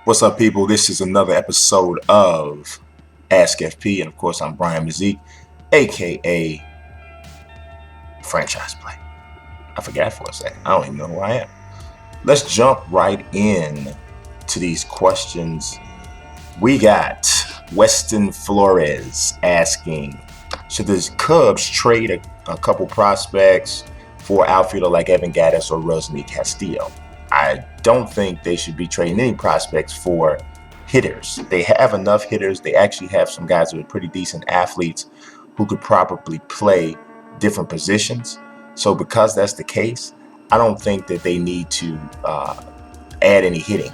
What's up, people? This is another episode of AskFp, and of course, I'm Brian Mazik, aka Franchise Play. I forgot for a second. I don't even know who I am. Let's jump right in to these questions. We got Weston Flores asking, should the Cubs trade a couple prospects for outfielder like Evan Gattis or Rusney Castillo? I don't think they should be trading any prospects for hitters. They have enough hitters. They actually have some guys who are pretty decent athletes who could probably play different positions. So because that's the case, I don't think that they need to add any hitting.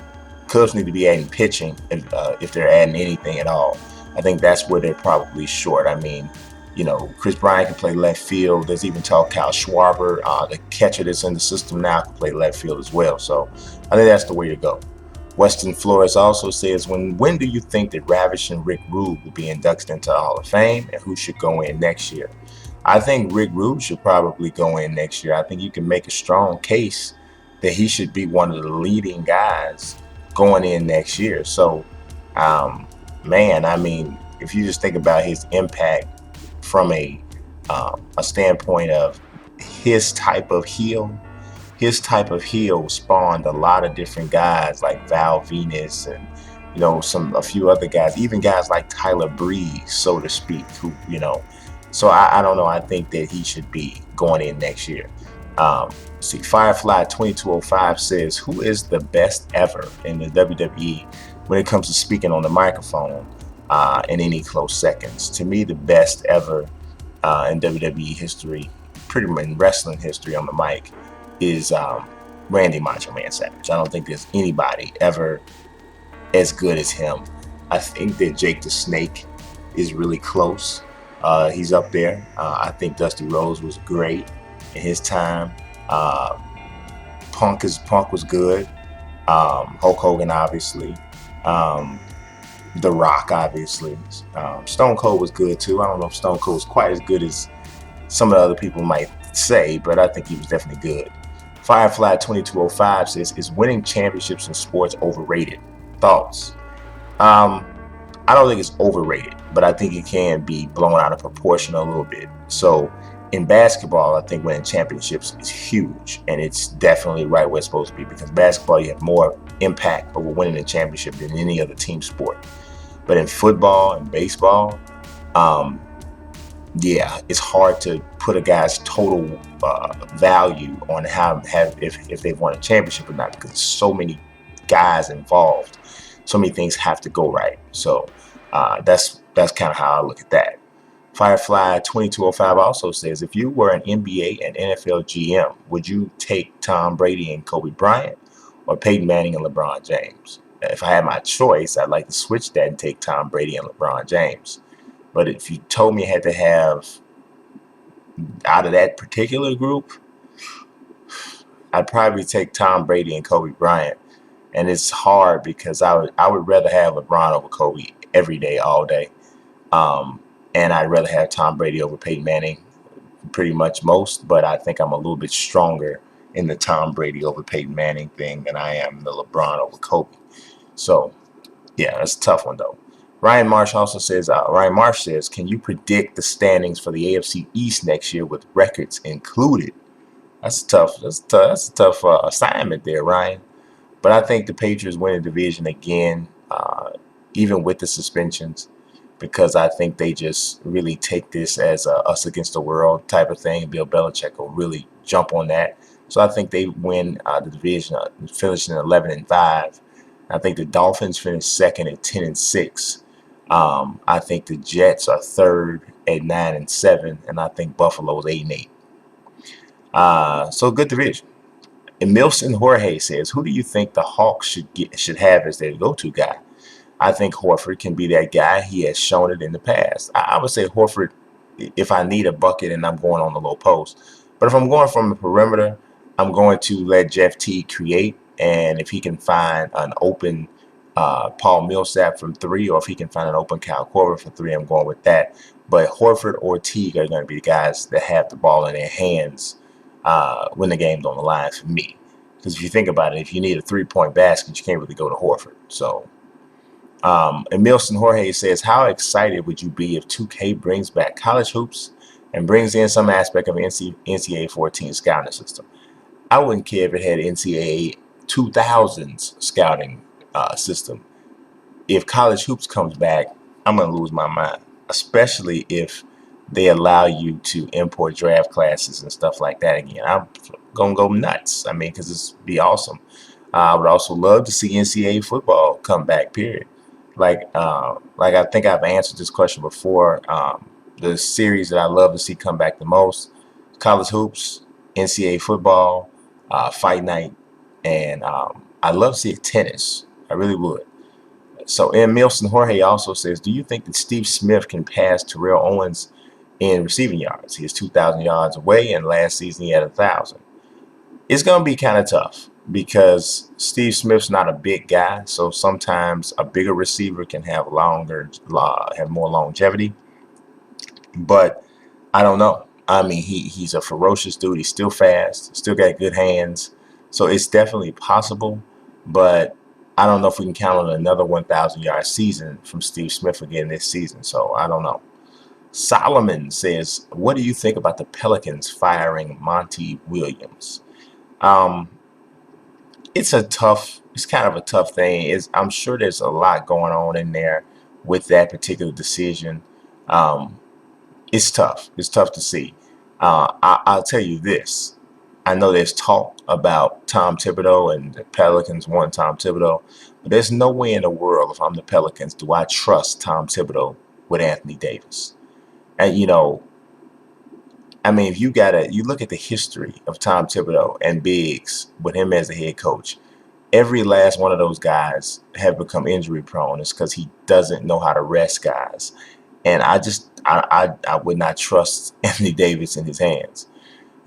Cubs need to be adding pitching if they're adding anything at all. I think that's where they're probably short. I mean, Chris Bryant can play left field. There's even talk Kyle Schwarber, the catcher that's in the system now, can play left field as well. So I think that's the way to go. Weston Flores also says, when do you think that Ravish and Rick Rude will be inducted into the Hall of Fame, and who should go in next year? I think Rick Rude should probably go in next year. I think you can make a strong case that he should be one of the leading guys going in next year. So, man, I mean, if you just think about his impact from a standpoint of his type of heel, spawned a lot of different guys like Val Venus and a few other guys, even guys like Tyler Breeze, so to speak, who So I don't know. I think that he should be going in next year. See, Firefly 2205 says, who is the best ever in the WWE when it comes to speaking on the microphone in any close seconds? To me, the best ever in WWE history, pretty much in wrestling history on the mic, is Randy Macho Man Savage. I don't think there's anybody ever as good as him. I think that Jake the Snake is really close. He's up there. I think Dusty Rhodes was great in his time. Punk was good. Hulk Hogan, obviously. The Rock, obviously. Stone Cold was good too. I don't know if Stone Cold was quite as good as some of the other people might say, but I think he was definitely good. Firefly 2205 says, is winning championships in sports overrated? Thoughts? I don't think it's overrated, but I think it can be blown out of proportion a little bit. So in basketball, I think winning championships is huge, and it's definitely right where it's supposed to be, because basketball, you have more impact over winning a championship than any other team sport. But in football and baseball, it's hard to put a guy's total value on if they've won a championship or not, because there's so many guys involved. So many things have to go right. So that's kind of how I look at that. Firefly 2205 also says, if you were an NBA and NFL GM, would you take Tom Brady and Kobe Bryant or Peyton Manning and LeBron James? If I had my choice, I'd like to switch that and take Tom Brady and LeBron James. But if you told me I had to have out of that particular group, I'd probably take Tom Brady and Kobe Bryant. And it's hard because I would rather have LeBron over Kobe every day, all day. And I'd rather have Tom Brady over Peyton Manning pretty much most. But I think I'm a little bit stronger in the Tom Brady over Peyton Manning thing than I am the LeBron over Kobe. So, yeah, that's a tough one, though. Ryan Marsh says, can you predict the standings for the AFC East next year with records included? That's a tough assignment there, Ryan. But I think the Patriots win the division again, even with the suspensions, because I think they just really take this as a us against the world type of thing. Bill Belichick will really jump on that. So I think they win the division, finishing 11-5. I think the Dolphins finish second at 10-6. I think the Jets are third at 9-7, and I think Buffalo's 8-8. So good division. Emilson Jorge says, who do you think the Hawks should have as their go-to guy? I think Horford can be that guy. He has shown it in the past. I would say Horford if I need a bucket and I'm going on the low post. But if I'm going from the perimeter, I'm going to let Jeff Teague create. And if he can find an open Paul Millsap from three, or if he can find an open Kyle Korver for three, I'm going with that. But Horford or Teague are going to be the guys that have the ball in their hands when the game's on the line for me. Because if you think about it, if you need a 3-point basket, you can't really go to Horford. So, Emilson Jorge says, how excited would you be if 2K brings back college hoops and brings in some aspect of NCAA 14 scouting system? I wouldn't care if it had NCAA 2000s scouting system. If college hoops comes back, I'm going to lose my mind, especially if they allow you to import draft classes and stuff like that again. I'm going to go nuts. I mean, because it's be awesome. I would also love to see NCAA football come back, period. Like I think I've answered this question before. The series that I love to see come back the most, college hoops, NCAA football, fight night, and I love to see tennis. I really would. So, and Milson Jorge also says, do you think that Steve Smith can pass Terrell Owens in receiving yards? He is 2,000 yards away, and last season he had 1,000. It's going to be kind of tough because Steve Smith's not a big guy, so sometimes a bigger receiver can have more longevity. But I don't know. I mean, he's a ferocious dude. He's still fast, still got good hands, so it's definitely possible. But I don't know if we can count on another 1,000-yard season from Steve Smith again this season. So I don't know. Solomon says, what do you think about the Pelicans firing Monty Williams? It's kind of a tough thing. I'm sure there's a lot going on in there with that particular decision. It's tough. It's tough to see. I'll tell you this. I know there's talk about Tom Thibodeau and the Pelicans want Tom Thibodeau, but there's no way in the world, if I'm the Pelicans, do I trust Tom Thibodeau with Anthony Davis. And I mean, if you look at the history of Tom Thibodeau and Biggs with him as the head coach, every last one of those guys have become injury prone. It's because he doesn't know how to rest guys. And I would not trust Anthony Davis in his hands.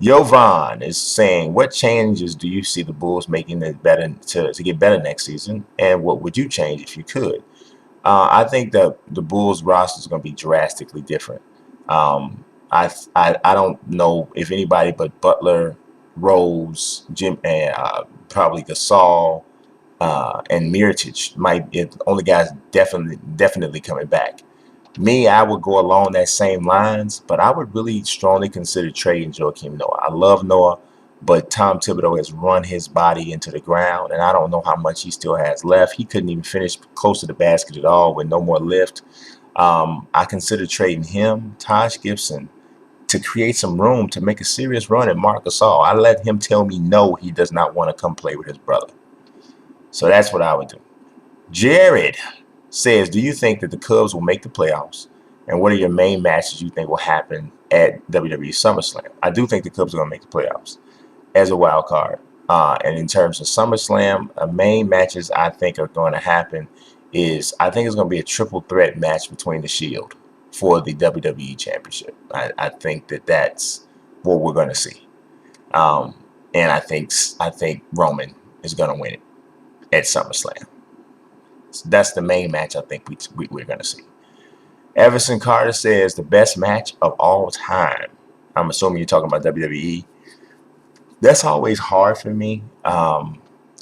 Jovan is saying, what changes do you see the Bulls making that better to get better next season? And what would you change if you could? I think that the Bulls roster is going to be drastically different. I don't know if anybody but Butler, Rose, Jim, and probably Gasol and Mirotic might be the only guys definitely coming back. Me, I would go along that same lines, but I would really strongly consider trading Joakim Noah. I love Noah, but Tom Thibodeau has run his body into the ground, and I don't know how much he still has left. He couldn't even finish close to the basket at all with no more lift. I consider trading him, Taj Gibson, to create some room to make a serious run at Marc Gasol. I let him tell me no, he does not want to come play with his brother. So that's what I would do. Jared says, do you think that the Cubs will make the playoffs? And what are your main matches you think will happen at WWE SummerSlam? I do think the Cubs are going to make the playoffs as a wild card. And in terms of SummerSlam, the main matches I think are going to happen is I think it's going to be a triple threat match between the Shield for the WWE Championship. I think that's what we're going to see. And I think Roman is going to win it at SummerSlam. So that's the main match I think we're going to see. Everson Carter says the best match of all time. I'm assuming you're talking about WWE. That's always hard for me. The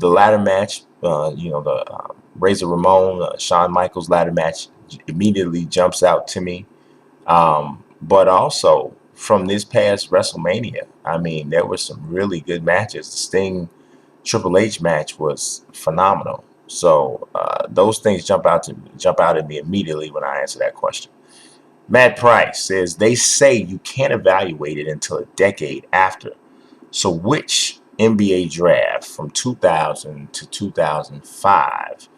ladder match, the Razor Ramon, Shawn Michaels ladder match immediately jumps out to me. But also from this past WrestleMania, I mean, there were some really good matches. The Sting Triple H match was phenomenal. So those things jump out at me immediately when I answer that question. Matt Price says, they say you can't evaluate it until a decade after. So which NBA draft from 2000 to 2005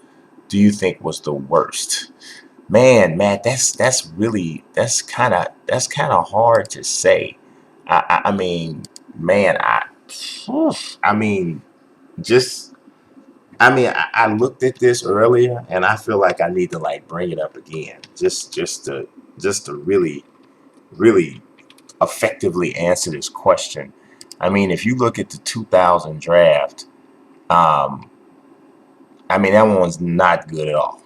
do you think was the worst? Man, Matt, that's kind of hard to say. I mean, man, I mean, just I looked at this earlier, and I feel like I need to like bring it up again, just to really effectively answer this question. I mean, if you look at the 2000 draft, um, I mean that one was not good at all.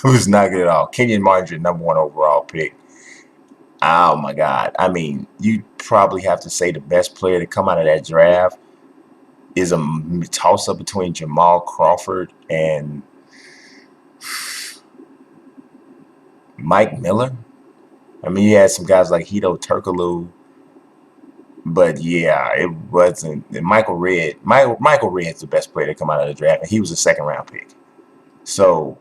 It was not good at all. Kenyon Martin, number 1 overall pick. Oh my God! I mean, you probably have to say the best player to come out of that draft is a toss-up between Jamal Crawford and Mike Miller. I mean, you had some guys like Hito Turkoglu, but yeah, it wasn't. Michael Redd. Michael Redd's the best player to come out of the draft, and he was a second-round pick. So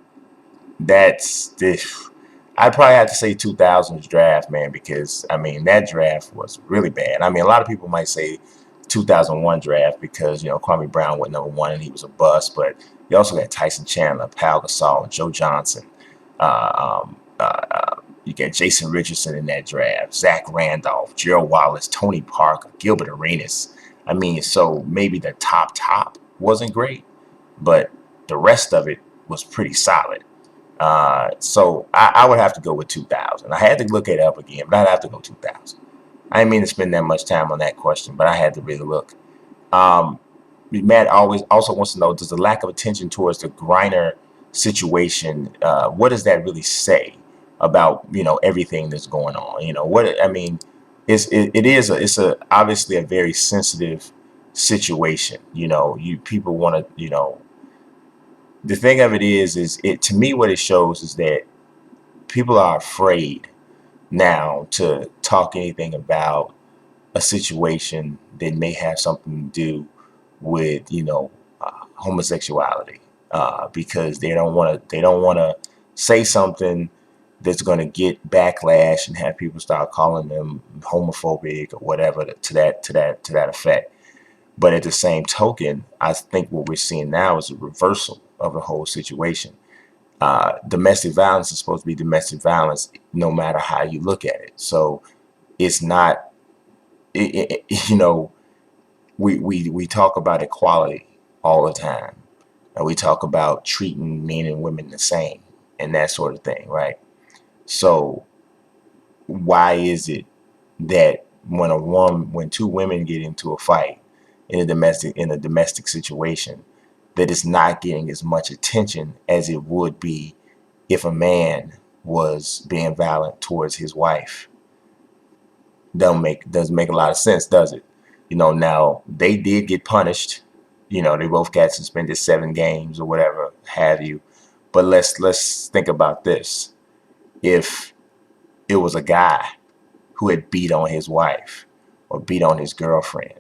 that's this. I'd probably have to say 2000s draft, man, because I mean that draft was really bad. I mean, a lot of people might say 2001 draft because Kwame Brown went #1 and he was a bust, but you also got Tyson Chandler, Pau Gasol, Joe Johnson. You got Jason Richardson in that draft, Zach Randolph, Gerald Wallace, Tony Parker, Gilbert Arenas. I mean, so maybe the top wasn't great, but the rest of it was pretty solid. So I would have to go with 2000. I had to look it up again, but I'd have to go 2000. I didn't mean to spend that much time on that question, but I had to really look. Um, Matt always also wants to know: does the lack of attention towards the Griner situation, what does that really say about everything that's going on? What I mean, it's a obviously a very sensitive situation. You people want to the thing of it is it to me what it shows is that people are afraid now to talk anything about a situation that may have something to do with homosexuality, because they don't want to say something that's going to get backlash and have people start calling them homophobic or whatever to that effect. But at the same token, I think what we're seeing now is a reversal of the whole situation. Domestic violence is supposed to be domestic violence no matter how you look at it. So it's not, we talk about equality all the time, and we talk about treating men and women the same and that sort of thing, right? So why is it that when two women get into a fight in a domestic situation, that it's not getting as much attention as it would be if a man was being violent towards his wife? Doesn't make a lot of sense, does it? Now they did get punished. They both got suspended 7 games or whatever have you. But let's think about this. If it was a guy who had beat on his wife or beat on his girlfriend,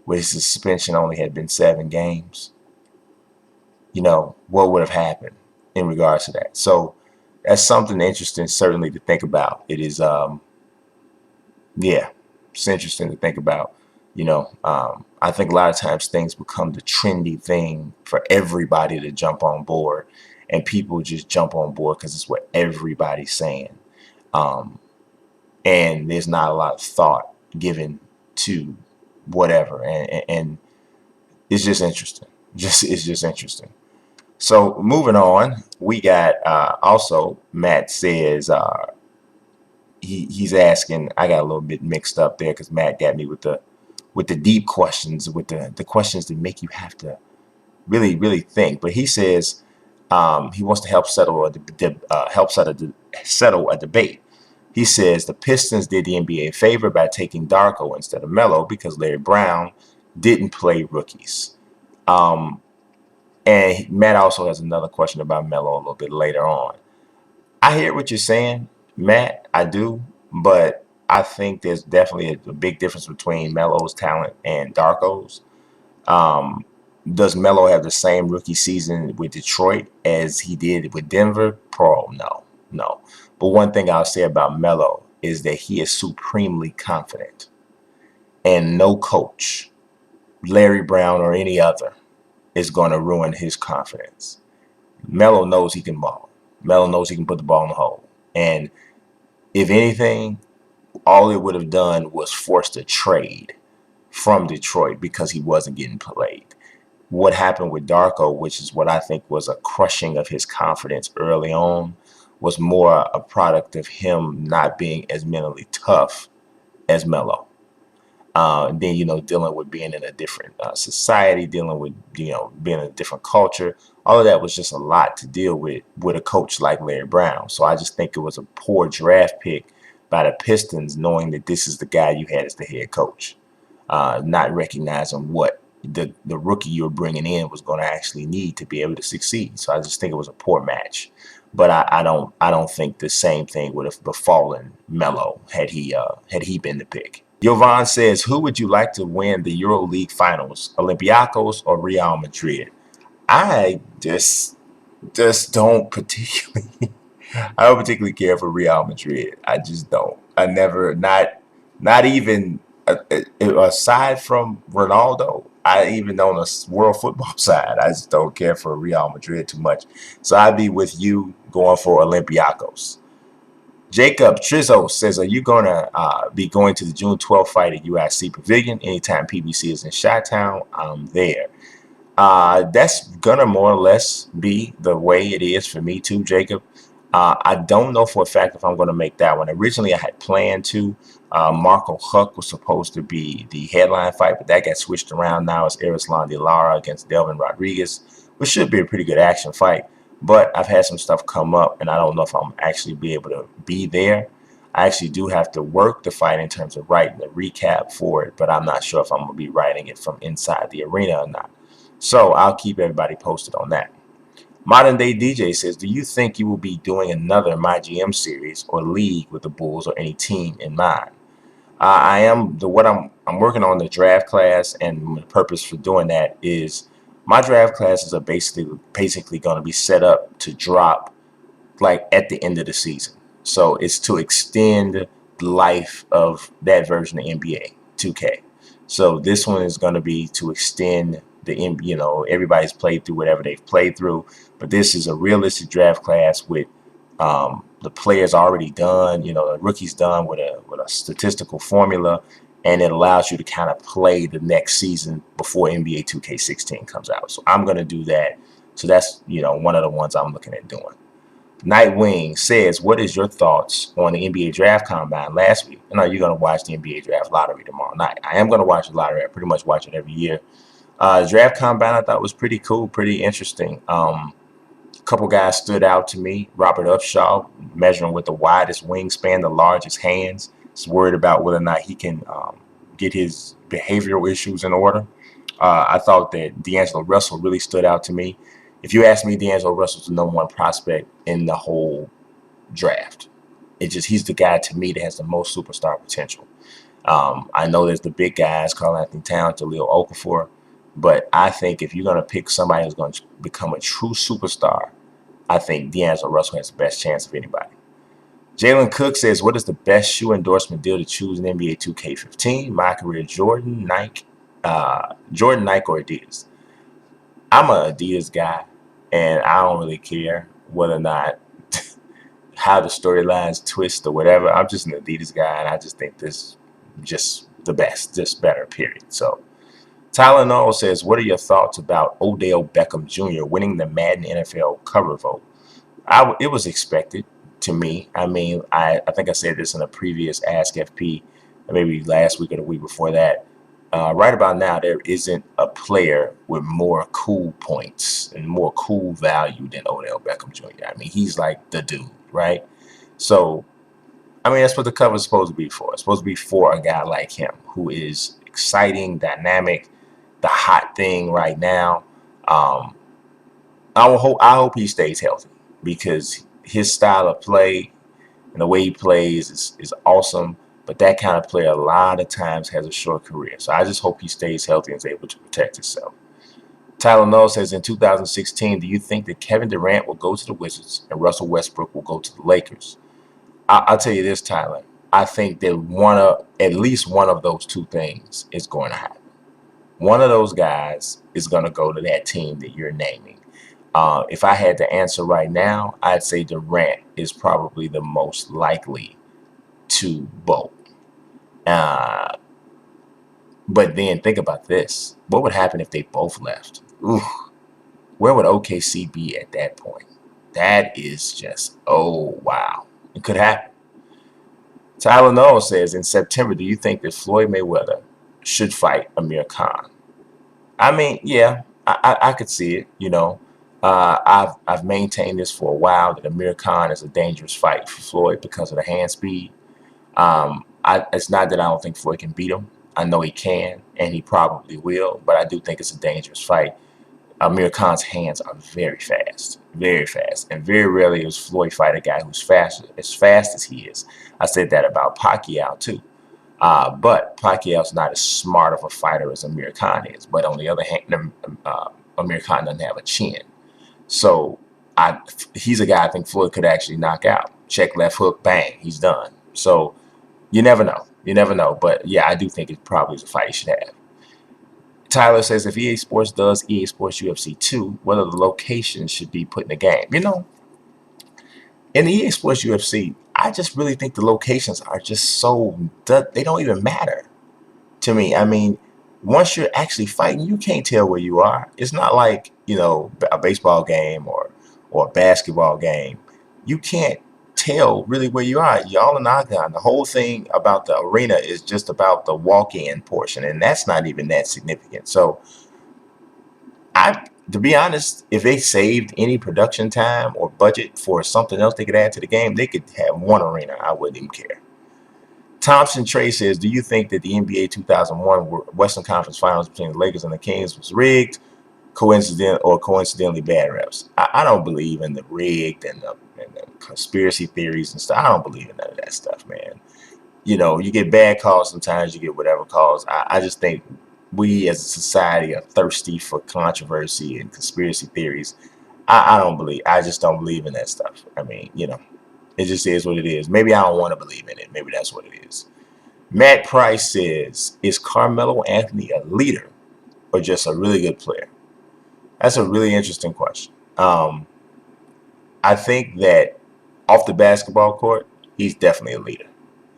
where his suspension only had been 7 games, what would have happened in regards to that? So that's something interesting, certainly to think about. It is, yeah, it's interesting to think about. I think a lot of times things become the trendy thing for everybody to jump on board, and people just jump on board because it's what everybody's saying. Um, and there's not a lot of thought given to whatever, and it's just interesting. It's just interesting. So moving on, we got also Matt says he's asking. I got a little bit mixed up there because Matt got me with the deep questions, with the questions that make you have to really really think. But he says he wants to help settle a debate. He says the Pistons did the NBA a favor by taking Darko instead of Melo because Larry Brown didn't play rookies. Um, and Matt also has another question about Melo a little bit later on. I hear what you're saying, Matt. I do, but I think there's definitely a big difference between Melo's talent and Darko's. Um, does Melo have the same rookie season with Detroit as he did with Denver? No, no. But one thing I'll say about Melo is that he is supremely confident, and no coach, Larry Brown or any other, is going to ruin his confidence. Melo knows he can ball. Melo knows he can put the ball in the hole. And if anything, all it would have done was forced a trade from Detroit because he wasn't getting played. What happened with Darko, which is what I think was a crushing of his confidence early on, was more a product of him not being as mentally tough as Melo. And then dealing with being in a different society, dealing with being in a different culture. All of that was just a lot to deal with a coach like Larry Brown. So I just think it was a poor draft pick by the Pistons, knowing that this is the guy you had as the head coach, not recognizing what the rookie you were bringing in was going to actually need to be able to succeed. So I just think it was a poor match. But I don't think the same thing would have befallen Melo had he been the pick. Jovan says, who would you like to win the EuroLeague finals, Olympiacos or Real Madrid? I just don't particularly I don't particularly care for Real Madrid. I just don't. I never, not even aside from Ronaldo. I even on a world football side, I just don't care for Real Madrid too much. So I'd be with you going for Olympiacos. Jacob Trizzo says, are you going to be going to the June 12th fight at UIC Pavilion? Anytime PBC is in Chi-Town, I'm there. That's gonna more or less be the way it is for me too, Jacob. I don't know for a fact if I'm going to make that one. Originally, I had planned to. Marco Huck was supposed to be the headline fight, but that got switched around. Now it's Erislan De Lara against Delvin Rodriguez, which should be a pretty good action fight. But I've had some stuff come up, and I don't know if I'm actually be able to be there. I actually do have to work the fight in terms of writing the recap for it, but I'm not sure if I'm going to be writing it from inside the arena or not. So I'll keep everybody posted on that. Modern Day DJ says, do you think you will be doing another My GM series or league with the Bulls or any team in mind? I am I'm working on the draft class, and the purpose for doing that is my draft classes are basically going to be set up to drop like at the end of the season. So it's to extend the life of that version of NBA 2K. So this one is going to be to extend everybody's played through whatever they've played through, but this is a realistic draft class with the players already done, the rookies done with a statistical formula, and it allows you to kind of play the next season before NBA 2K16 comes out. So I'm going to do that. So that's one of the ones I'm looking at doing. Nightwing says, what is your thoughts on the NBA draft combine last week? And are you going to watch the NBA draft lottery tomorrow night? I am going to watch the lottery. I pretty much watch it every year. Draft combine I thought was pretty cool, pretty interesting. A couple guys stood out to me. Robert Upshaw, measuring with the widest wingspan, the largest hands. Is worried about whether or not he can get his behavioral issues in order. I thought that D'Angelo Russell really stood out to me. If you ask me, D'Angelo Russell's the number one prospect in the whole draft. He's the guy to me that has the most superstar potential. I know there's the big guys, Karl Anthony Towns, Jahlil Okafor, but I think if you're going to pick somebody who's going to become a true superstar, I think D'Angelo Russell has the best chance of anybody. Jalen Cook says, what is the best shoe endorsement deal to choose in NBA 2K15? My career, Jordan, Nike, or Adidas. I'm an Adidas guy, and I don't really care whether or not how the storylines twist or whatever. I'm just an Adidas guy, and I just think this just the best, just better, period. So Tyler Noel says, what are your thoughts about Odell Beckham Jr. winning the Madden NFL cover vote? It was expected to me. I mean, I think I said this in a previous AskFp, maybe last week or the week before that. Right about now, there isn't a player with more cool points and more cool value than Odell Beckham Jr. I mean, he's like the dude, right? So, I mean, that's what the cover is supposed to be for. It's supposed to be for a guy like him who is exciting, dynamic, the hot thing right now. I hope he stays healthy because his style of play and the way he plays is awesome. But that kind of player a lot of times has a short career. So I just hope he stays healthy and is able to protect himself. Tyler Noel says, in 2016, do you think that Kevin Durant will go to the Wizards and Russell Westbrook will go to the Lakers? I'll tell you this, Tyler. I think that at least one of those two things is going to happen. One of those guys is going to go to that team that you're naming. If I had to answer right now, I'd say Durant is probably the most likely to bolt. Uh, but then think about this. What would happen if they both left? Ooh, where would OKC be at that point? That is just, oh, wow. It could happen. Tyler Noel says, in September, do you think that Floyd Mayweather should fight Amir Khan? I mean, yeah, I could see it. I've maintained this for a while that Amir Khan is a dangerous fight for Floyd because of the hand speed. It's not that I don't think Floyd can beat him. I know he can, and he probably will, but I do think it's a dangerous fight. Amir Khan's hands are very fast, and very rarely does Floyd fight a guy who's as fast as he is. I said that about Pacquiao too. But Pacquiao's not as smart of a fighter as Amir Khan is. But on the other hand, Amir Khan doesn't have a chin. So he's a guy I think Floyd could actually knock out. Check left hook, bang, he's done. So you never know. You never know. But yeah, I do think it probably is a fight he should have. Tyler says if EA Sports does EA Sports UFC 2, whether the location should be put in the game. In the EA Sports UFC, I just really think the locations are just so, they don't even matter to me. I mean, once you're actually fighting, you can't tell where you are. It's not like, a baseball game or a basketball game. You can't tell really where you are. Y'all in octagon. The whole thing about the arena is just about the walk-in portion, and that's not even that significant. So to be honest, if they saved any production time or budget for something else they could add to the game, they could have one arena. I wouldn't even care. Thompson Trey says, do you think that the NBA 2001 Western Conference Finals between the Lakers and the Kings was rigged, coincidentally bad refs? I don't believe in the rigged and the conspiracy theories and stuff. I don't believe in none of that stuff, man. You get bad calls sometimes, you get whatever calls. I just think we as a society are thirsty for controversy and conspiracy theories. I just don't believe in that stuff. I mean, it just is what it is. Maybe I don't want to believe in it. Maybe that's what it is. Matt Price says, is Carmelo Anthony a leader or just a really good player? That's a really interesting question. I think that off the basketball court, he's definitely a leader.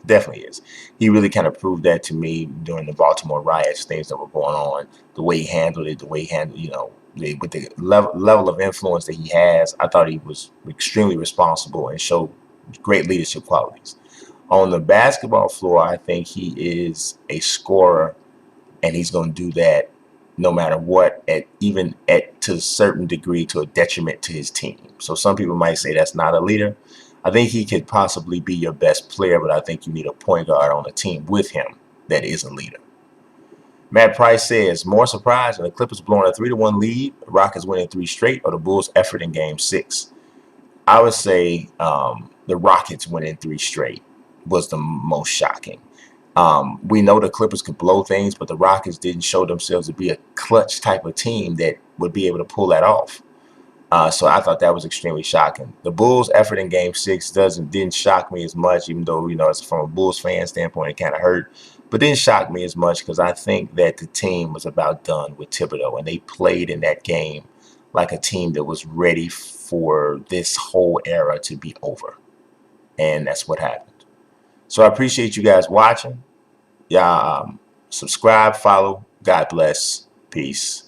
Definitely is. He really kind of proved that to me during the Baltimore riots, things that were going on, the way he handled it, with the level of influence that he has. I thought he was extremely responsible and showed great leadership qualities. On the basketball floor, I think he is a scorer, and he's going to do that no matter what, to a certain degree, to a detriment to his team. So some people might say that's not a leader. I think he could possibly be your best player, but I think you need a point guard on the team with him that is a leader. Matt Price says, more surprised when the Clippers blowing a 3-1 lead, the Rockets winning 3 straight, or the Bulls' effort in Game 6. I would say the Rockets winning 3 straight was the most shocking. We know the Clippers could blow things, but the Rockets didn't show themselves to be a clutch type of team that would be able to pull that off. So I thought that was extremely shocking. The Bulls' effort in Game 6 didn't shock me as much, even though, it's from a Bulls fan standpoint, it kind of hurt. But didn't shock me as much because I think that the team was about done with Thibodeau, and they played in that game like a team that was ready for this whole era to be over. And that's what happened. So I appreciate you guys watching. Y'all subscribe, follow. God bless. Peace.